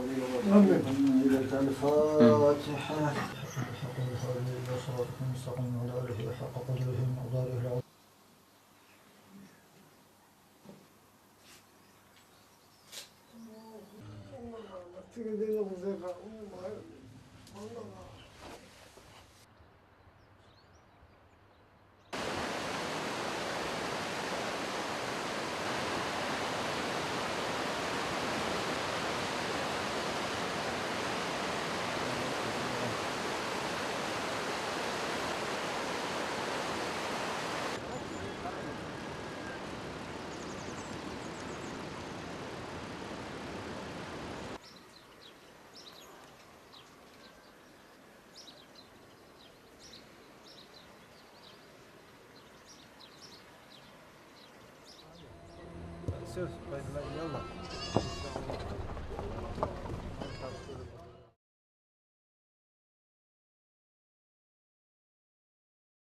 إليك الفاتحة. الحق والهادي إلى صراطك المستقيم وعلى آله حق قدره ومقداره العظيم. شوف يلا